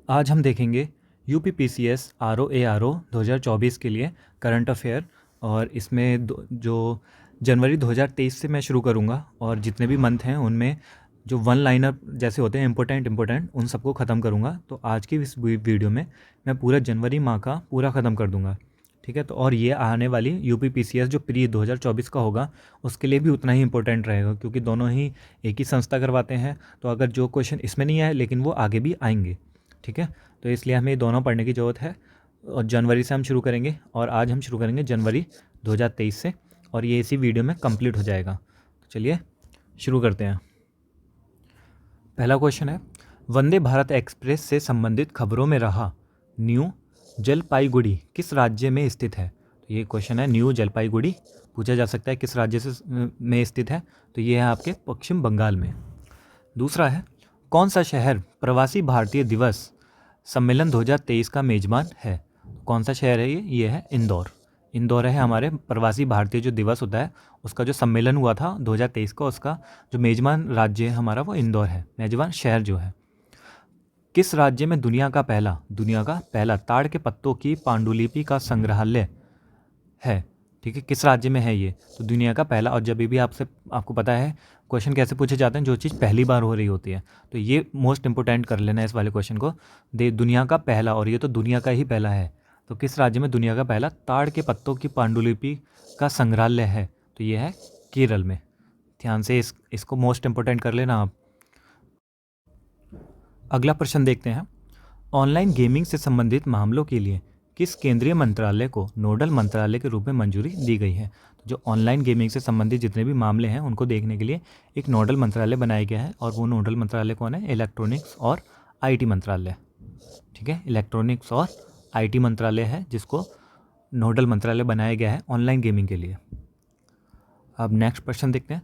आज हम देखेंगे यूपीपीसीएस आरओ 2024 के लिए करंट अफेयर। और इसमें जो जनवरी 2023 से मैं शुरू करूँगा और जितने भी मंथ हैं उनमें जो वन लाइनर जैसे होते हैं इम्पोर्टेंट उन सबको ख़त्म करूँगा। तो आज की इस वीडियो में मैं पूरा जनवरी माह का पूरा ख़त्म कर दूँगा, ठीक है। तो और ये आने वाली यूपीपीसीएस जो प्री 2024 का होगा उसके लिए भी उतना ही इम्पोर्टेंट रहेगा, क्योंकि दोनों ही एक ही संस्था करवाते हैं। तो अगर जो क्वेश्चन इसमें नहीं आए लेकिन वो आगे भी आएंगे, ठीक है। तो इसलिए हमें दोनों पढ़ने की ज़रूरत है और जनवरी से हम शुरू करेंगे और आज हम शुरू करेंगे जनवरी 2023 से और ये इसी वीडियो में कंप्लीट हो जाएगा। तो चलिए शुरू करते हैं। पहला क्वेश्चन है, वंदे भारत एक्सप्रेस से संबंधित खबरों में रहा न्यू जलपाईगुड़ी किस राज्य में स्थित है। तो ये क्वेश्चन है, न्यू जलपाईगुड़ी पूछा जा सकता है किस राज्य से में स्थित है। तो ये है आपके पश्चिम बंगाल में। दूसरा है, कौन सा शहर प्रवासी भारतीय दिवस सम्मेलन 2023 का मेजबान है। कौन सा शहर है ये है इंदौर। इंदौर है हमारे प्रवासी भारतीय जो दिवस होता है उसका जो सम्मेलन हुआ था 2023 का, उसका जो मेजबान राज्य है हमारा वो इंदौर है, मेजबान शहर जो है। किस राज्य में दुनिया का पहला ताड़ के पत्तों की पांडुलिपि का संग्रहालय है, ठीक है। किस राज्य में है ये, तो दुनिया का पहला। और जब भी आपको पता है क्वेश्चन कैसे पूछे जाते हैं, जो चीज़ पहली बार हो रही होती है, तो ये मोस्ट इंपोर्टेंट कर लेना है इस वाले क्वेश्चन को। दुनिया का पहला, और ये तो दुनिया का ही पहला है। तो किस राज्य में दुनिया का पहला ताड़ के पत्तों की पांडुलिपि का संग्रहालय है, तो ये है केरल में। ध्यान से इसको मोस्ट इंपोर्टेंट कर लेना आप। अगला प्रश्न देखते हैं, ऑनलाइन गेमिंग से संबंधित मामलों के लिए किस केंद्रीय मंत्रालय को नोडल मंत्रालय के रूप में मंजूरी दी गई है। तो जो ऑनलाइन गेमिंग से संबंधित जितने भी मामले हैं उनको देखने के लिए एक नोडल मंत्रालय बनाया गया है, और वो नोडल मंत्रालय कौन है, इलेक्ट्रॉनिक्स और आईटी मंत्रालय, ठीक है। इलेक्ट्रॉनिक्स और आईटी मंत्रालय है जिसको नोडल मंत्रालय बनाया गया है ऑनलाइन गेमिंग के लिए। अब नेक्स्ट प्रश्न देखते हैं,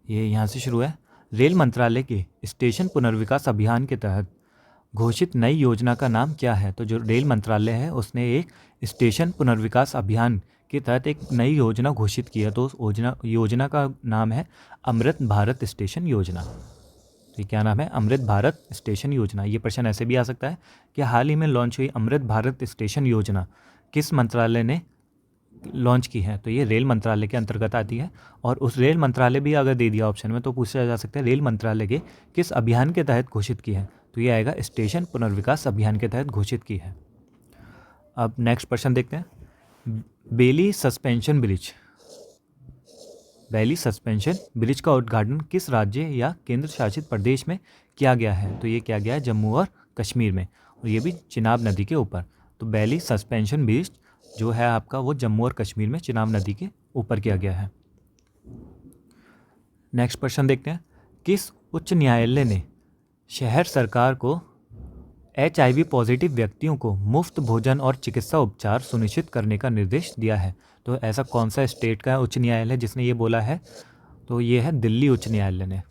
ये यहाँ से शुरू है, रेल मंत्रालय के स्टेशन पुनर्विकास अभियान के तहत घोषित नई योजना का नाम क्या है। तो जो रेल मंत्रालय है उसने एक स्टेशन पुनर्विकास अभियान के तहत एक नई योजना घोषित की है। तो उस योजना का नाम है अमृत भारत स्टेशन योजना। तो ये क्या नाम है, अमृत भारत स्टेशन योजना। ये प्रश्न ऐसे भी आ सकता है कि हाल ही में लॉन्च हुई अमृत भारत स्टेशन योजना किस मंत्रालय ने लॉन्च की है। तो ये रेल मंत्रालय के अंतर्गत आती है, और उस रेल मंत्रालय भी अगर दे दिया ऑप्शन में तो पूछा जा सकता है रेल मंत्रालय के किस अभियान के तहत घोषित की है। तो ये आएगा स्टेशन पुनर्विकास अभियान के तहत घोषित की है। अब नेक्स्ट प्रश्न देखते हैं, बेली सस्पेंशन ब्रिज का उद्घाटन किस राज्य या केंद्र शासित प्रदेश में किया गया है। तो ये किया गया है जम्मू और कश्मीर में, और ये भी चिनाब नदी के ऊपर। तो बेली सस्पेंशन ब्रिज जो है आपका वो जम्मू और कश्मीर में चिनाब नदी के ऊपर किया गया है। नेक्स्ट प्रश्न देखते हैं, किस उच्च न्यायालय ने शहर सरकार को HIV पॉजिटिव व्यक्तियों को मुफ्त भोजन और चिकित्सा उपचार सुनिश्चित करने का निर्देश दिया है। तो ऐसा कौन सा स्टेट का उच्च न्यायालय जिसने ये बोला है, तो ये है दिल्ली उच्च न्यायालय ने।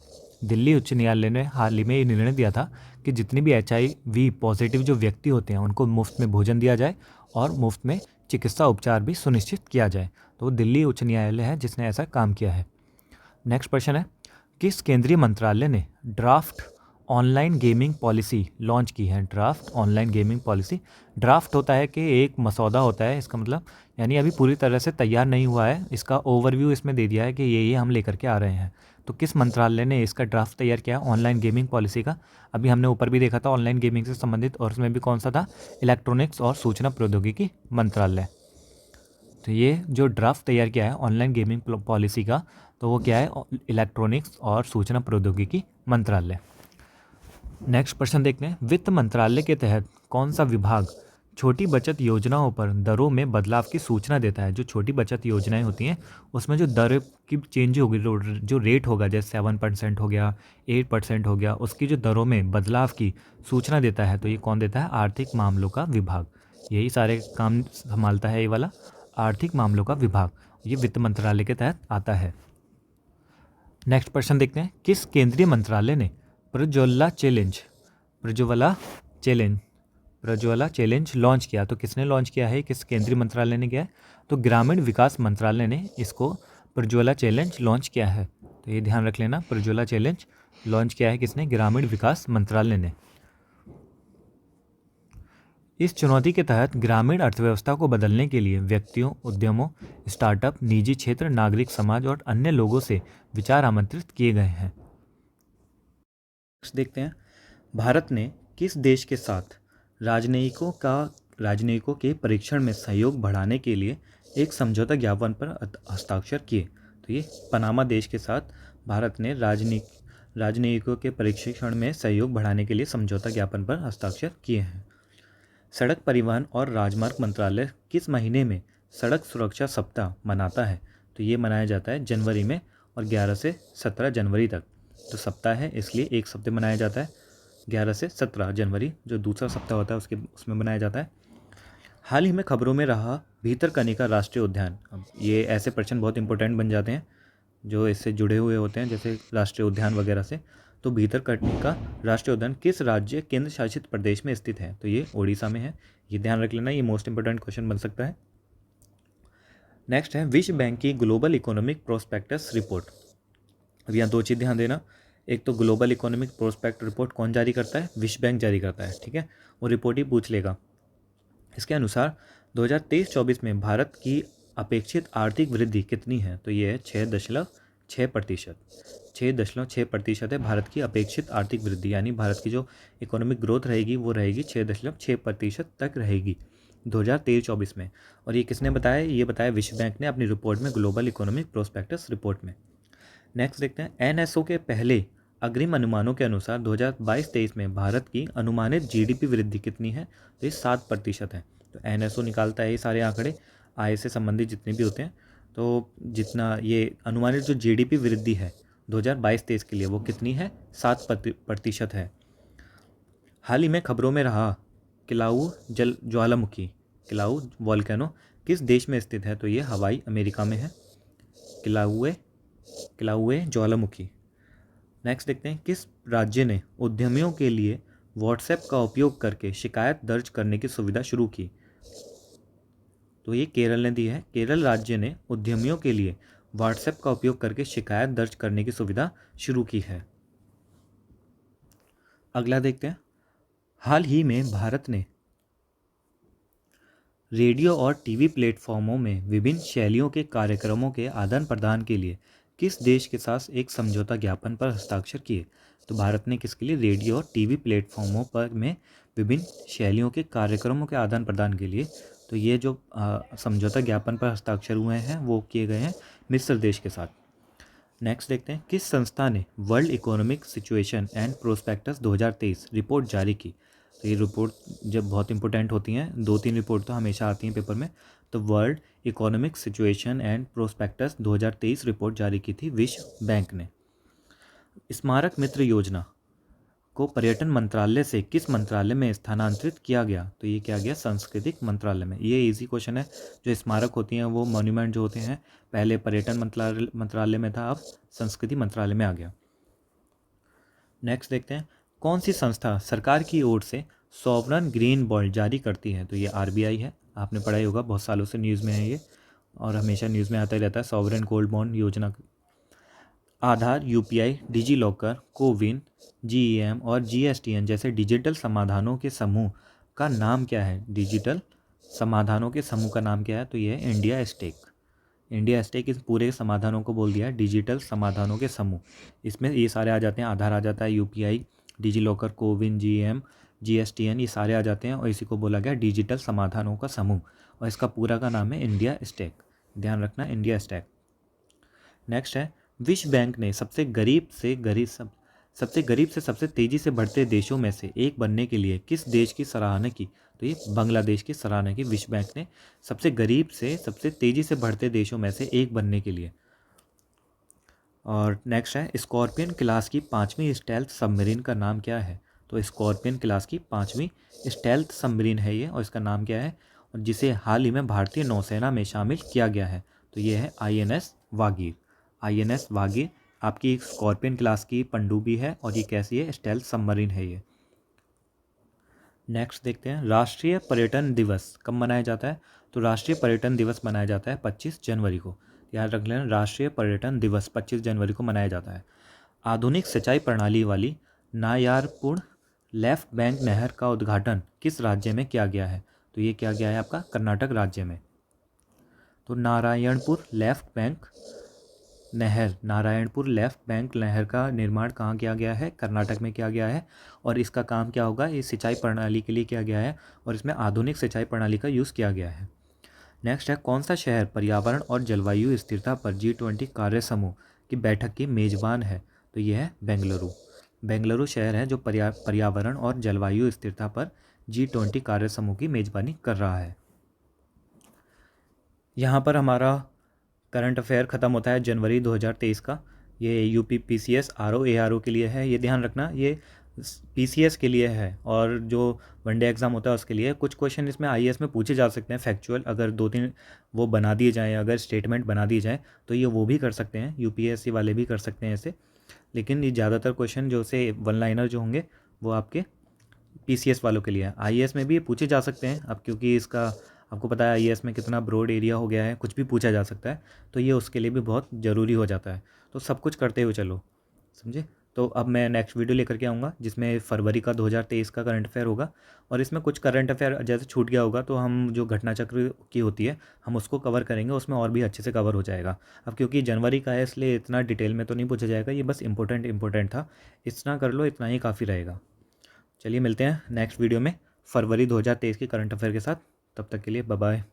दिल्ली उच्च न्यायालय ने हाल ही में ये निर्णय दिया था कि जितनी भी HIV पॉजिटिव जो व्यक्ति होते हैं उनको मुफ्त में भोजन दिया जाए और मुफ्त में चिकित्सा उपचार भी सुनिश्चित किया जाए। तो दिल्ली उच्च न्यायालय है जिसने ऐसा काम किया है। नेक्स्ट प्रश्न है, किस केंद्रीय मंत्रालय ने draft online gaming policy launch की है। Draft online gaming policy, draft होता है कि एक मसौदा होता है, इसका मतलब यानी अभी पूरी तरह से तैयार नहीं हुआ है, इसका ओवरव्यू इसमें दे दिया है कि ये हम लेकर के आ रहे हैं। तो किस मंत्रालय ने इसका ड्राफ्ट तैयार किया ऑनलाइन गेमिंग पॉलिसी का। अभी हमने ऊपर भी देखा था ऑनलाइन गेमिंग से संबंधित, और उसमें भी कौन सा था, इलेक्ट्रॉनिक्स और सूचना प्रौद्योगिकी मंत्रालय। तो ये जो ड्राफ्ट तैयार किया है ऑनलाइन गेमिंग पॉलिसी का, तो वो क्या है, इलेक्ट्रॉनिक्स और सूचना प्रौद्योगिकी मंत्रालय। नेक्स्ट प्रश्न देखते हैं, वित्त मंत्रालय के तहत कौन सा विभाग छोटी बचत योजनाओं पर दरों में बदलाव की सूचना देता है। जो छोटी बचत योजनाएं होती हैं उसमें जो दर की चेंज होगी, जो रेट होगा, जैसे 7% हो गया, 8% हो गया, उसकी जो दरों में बदलाव की सूचना देता है, तो ये कौन देता है, आर्थिक मामलों का विभाग। यही सारे काम संभालता है ये वाला आर्थिक मामलों का विभाग, ये वित्त मंत्रालय के तहत आता है। नेक्स्ट प्रश्न देखते हैं, किस केंद्रीय मंत्रालय ने प्रज्वला चैलेंज लॉन्च किया। तो किसने लॉन्च किया है, किस केंद्रीय मंत्रालय ने किया है, तो ग्रामीण विकास मंत्रालय ने इसको प्रज्वला चैलेंज लॉन्च किया है। तो ये ध्यान रख लेना, प्रज्वला चैलेंज लॉन्च किया है किसने, ग्रामीण विकास मंत्रालय ने। इस चुनौती के तहत ग्रामीण अर्थव्यवस्था को बदलने के लिए व्यक्तियों, उद्यमों, स्टार्टअप, निजी क्षेत्र, नागरिक समाज और अन्य लोगों से विचार आमंत्रित किए गए हैं। देखते हैं, भारत ने किस देश के साथ राजनयिकों के परीक्षण में सहयोग बढ़ाने के लिए एक समझौता ज्ञापन पर हस्ताक्षर किए? तो ये पनामा देश के साथ भारत ने राजनयिकों के परीक्षण में सहयोग बढ़ाने के लिए समझौता ज्ञापन पर हस्ताक्षर किए हैं। सड़क परिवहन और राजमार्ग मंत्रालय किस महीने में सड़क सुरक्षा सप्ताह मनाता है? तो ये मनाया जाता है जनवरी में और 11 से 17 जनवरी तक। तो सप्ताह है इसलिए एक सप्ताह मनाया जाता है। 11 से 17 जनवरी जो दूसरा सप्ताह होता है उसमें मनाया जाता है। हाल ही में खबरों में रहा भीतरकनिका राष्ट्रीय उद्यान। अब ये ऐसे प्रश्न बहुत इंपॉर्टेंट बन जाते हैं जो इससे जुड़े हुए होते हैं, जैसे राष्ट्रीय उद्यान वगैरह से। तो भीतरकनिका राष्ट्रीय उद्यान किस राज्य केंद्र शासित प्रदेश में स्थित है? तो ये ओडिशा में है। ये ध्यान रख लेना, ये मोस्ट इंपॉर्टेंट क्वेश्चन बन सकता है। नेक्स्ट है विश्व बैंक की ग्लोबल इकोनॉमिक प्रोस्पेक्टस रिपोर्ट। अब यहाँ दो चीज़ ध्यान देना, एक तो ग्लोबल इकोनॉमिक प्रोस्पेक्ट रिपोर्ट कौन जारी करता है? विश्व बैंक जारी करता है, ठीक है। वो रिपोर्ट ही पूछ लेगा। इसके अनुसार 2023-24 में भारत की अपेक्षित आर्थिक वृद्धि कितनी है? तो ये है 6.6%। 6.6% है भारत की अपेक्षित आर्थिक वृद्धि, यानी भारत की जो इकोनॉमिक ग्रोथ रहेगी वो रहेगी 6.6% तक रहेगी 2023-24 में। और ये किसने बताया? ये बताया विश्व बैंक ने अपनी रिपोर्ट में, ग्लोबल इकोनॉमिक प्रोस्पेक्टस रिपोर्ट में। नेक्स्ट देखते हैं, एनएसओ के पहले अग्रिम अनुमानों के अनुसार 2022-23 में भारत की अनुमानित जीडीपी वृद्धि कितनी है? तो ये 7% है। तो एनएसओ निकालता है ये सारे आंकड़े, आय से संबंधित जितने भी होते हैं। तो जितना ये अनुमानित जो जीडीपी वृद्धि है 2022-23 के लिए वो कितनी है? 7% है। हाल ही में खबरों में रहा किलाउ किलाउ वॉल्केनो किस देश में स्थित है? तो ये हवाई अमेरिका में है, किलाउए ज्वालामुखी। नेक्स्ट देखते हैं, किस राज्य ने उद्यमियों के लिए व्हाट्सएप का उपयोग करके शिकायत दर्ज करने की सुविधा शुरू की? तो ये केरल ने दी है। केरल राज्य ने उद्यमियों के लिए व्हाट्सएप का उपयोग करके शिकायत दर्ज करने की सुविधा शुरू की है। अगला देखते हैं, हाल ही में भारत ने रेडियो और टीवी प्लेटफॉर्मों में विभिन्न शैलियों के कार्यक्रमों के आदान प्रदान के लिए किस देश के साथ एक समझौता ज्ञापन पर हस्ताक्षर किए? तो भारत ने किसके लिए? रेडियो और टीवी प्लेटफॉर्मों पर में विभिन्न शैलियों के कार्यक्रमों के आदान प्रदान के लिए। तो ये जो समझौता ज्ञापन पर हस्ताक्षर हुए हैं वो किए गए हैं मिस्र देश के साथ। नेक्स्ट देखते हैं, किस संस्था ने world economic situation and prospectus 2023 report जारी की? तो ये रिपोर्ट जब बहुत इंपॉर्टेंट होती हैं, 2-3 रिपोर्ट तो हमेशा आती हैं पेपर में। तो world economic situation and prospectus 2023 report जारी की थी विश्व बैंक ने। स्मारक मित्र योजना को पर्यटन मंत्रालय से किस मंत्रालय में स्थानांतरित किया गया? तो ये क्या गया? सांस्कृतिक मंत्रालय में। ये इजी क्वेश्चन है। जो स्मारक होती हैं वो मॉन्यूमेंट जो होते हैं पहले पर्यटन मंत्रालय में था, अब संस्कृति मंत्रालय में आ गया। नेक्स्ट देखते हैं, कौन सी संस्था सरकार की ओर से सॉवरन ग्रीन बॉन्ड जारी करती है? तो ये आरबीआई है। आपने पढ़ा ही होगा, बहुत सालों से न्यूज़ में है ये और हमेशा न्यूज़ में आता ही रहता है, सॉवरन गोल्ड बॉन्ड योजना। आधार, UPI, digi locker, CoWIN, GEM और जीएसटीएन जैसे डिजिटल समाधानों के समूह का नाम क्या है? डिजिटल समाधानों के समूह का नाम क्या है? तो ये है इंडिया स्टेक। इंडिया स्टेक इस पूरे समाधानों को बोल दिया है डिजिटल समाधानों के समूह। इसमें ये सारे आ जाते हैं, आधार आ जाता है, UPI, digi locker, CoWIN, GEM, GSTN, ये सारे आ जाते हैं और इसी को बोला गया डिजिटल समाधानों का समूह और इसका पूरा का नाम है इंडिया स्टेक। ध्यान रखना, इंडिया स्टेक। नेक्स्ट है, विश्व बैंक ने सबसे गरीब से सबसे तेज़ी से बढ़ते देशों में से एक बनने के लिए किस देश की सराहना की? तो ये बांग्लादेश की सराहना की विश्व बैंक ने सबसे गरीब से सबसे तेज़ी से बढ़ते देशों में से एक बनने के लिए। और नेक्स्ट है, स्कॉर्पियन क्लास की 5वीं स्टेल्थ सबमरीन का नाम क्या है? तो स्कॉर्पियन क्लास की 5वीं स्टेल्थ सबमरीन है ये और इसका नाम क्या है? और जिसे हाल ही में भारतीय नौसेना में शामिल किया गया है। तो ये है आईएनएस वागीर। आईएनएस वागीर आपकी स्कॉर्पियन क्लास की पनडुब्बी है और ये कैसी है? स्टेल्थ सबमरीन है ये। नेक्स्ट देखते हैं, राष्ट्रीय पर्यटन दिवस कब मनाया जाता है? तो राष्ट्रीय पर्यटन दिवस मनाया जाता है 25 जनवरी को। याद रख लेना, राष्ट्रीय पर्यटन दिवस 25 जनवरी को मनाया जाता है। आधुनिक सिंचाई प्रणाली वाली नायारपुर लेफ्ट बैंक नहर का उद्घाटन किस राज्य में किया गया है? तो ये किया गया है आपका कर्नाटक राज्य में। तो नारायणपुर लेफ्ट बैंक नहर का निर्माण कहाँ किया गया है? कर्नाटक में किया गया है। और इसका काम क्या होगा? ये सिंचाई प्रणाली के लिए किया गया है और इसमें आधुनिक सिंचाई प्रणाली का यूज़ किया गया है। नेक्स्ट है, कौन सा शहर पर्यावरण और जलवायु स्थिरता पर G20 कार्य समूह की बैठक की मेज़बान है? तो ये है बेंगलुरु। बेंगलुरु शहर है जो पर्यावरण और जलवायु स्थिरता पर G20 कार्य समूह की मेज़बानी कर रहा है। यहाँ पर हमारा करंट अफेयर ख़त्म होता है जनवरी 2023 का। ये यूपी पीसीएस आरओ एआरओ के लिए है, ये ध्यान रखना, ये पीसीएस के लिए है। और जो वनडे एग्ज़ाम होता है उसके लिए कुछ क्वेश्चन इसमें आईएएस में पूछे जा सकते हैं फैक्चुअल, अगर 2-3 वो बना दिए जाएँ, अगर स्टेटमेंट बना दी जाए तो ये वो भी कर सकते हैं, यूपीएससी वाले भी कर सकते हैं ऐसे। लेकिन ये ज़्यादातर क्वेश्चन जो से वन लाइनर जो होंगे वो आपके पीसीएस वालों के लिए है। आईएएस में भी ये पूछे जा सकते हैं अब, क्योंकि इसका आपको पता है आईएएस में कितना ब्रॉड एरिया हो गया है, कुछ भी पूछा जा सकता है, तो ये उसके लिए भी बहुत ज़रूरी हो जाता है। तो सब कुछ करते हुए चलो, समझे। तो अब मैं नेक्स्ट वीडियो लेकर के आऊँगा जिसमें फरवरी का 2023 का करंट अफेयर होगा, और इसमें कुछ करंट अफेयर जैसे छूट गया होगा तो हम जो घटना चक्र की होती है हम उसको कवर करेंगे, उसमें और भी अच्छे से कवर हो जाएगा। अब क्योंकि जनवरी का है इसलिए इतना डिटेल में तो नहीं पूछा जाएगा, ये बस इंपॉर्टेंट था, इतना कर लो, इतना ही काफ़ी रहेगा। चलिए मिलते हैं नेक्स्ट वीडियो में फरवरी 2023 के करंट अफेयर के साथ, तब तक के लिए बाय बाय।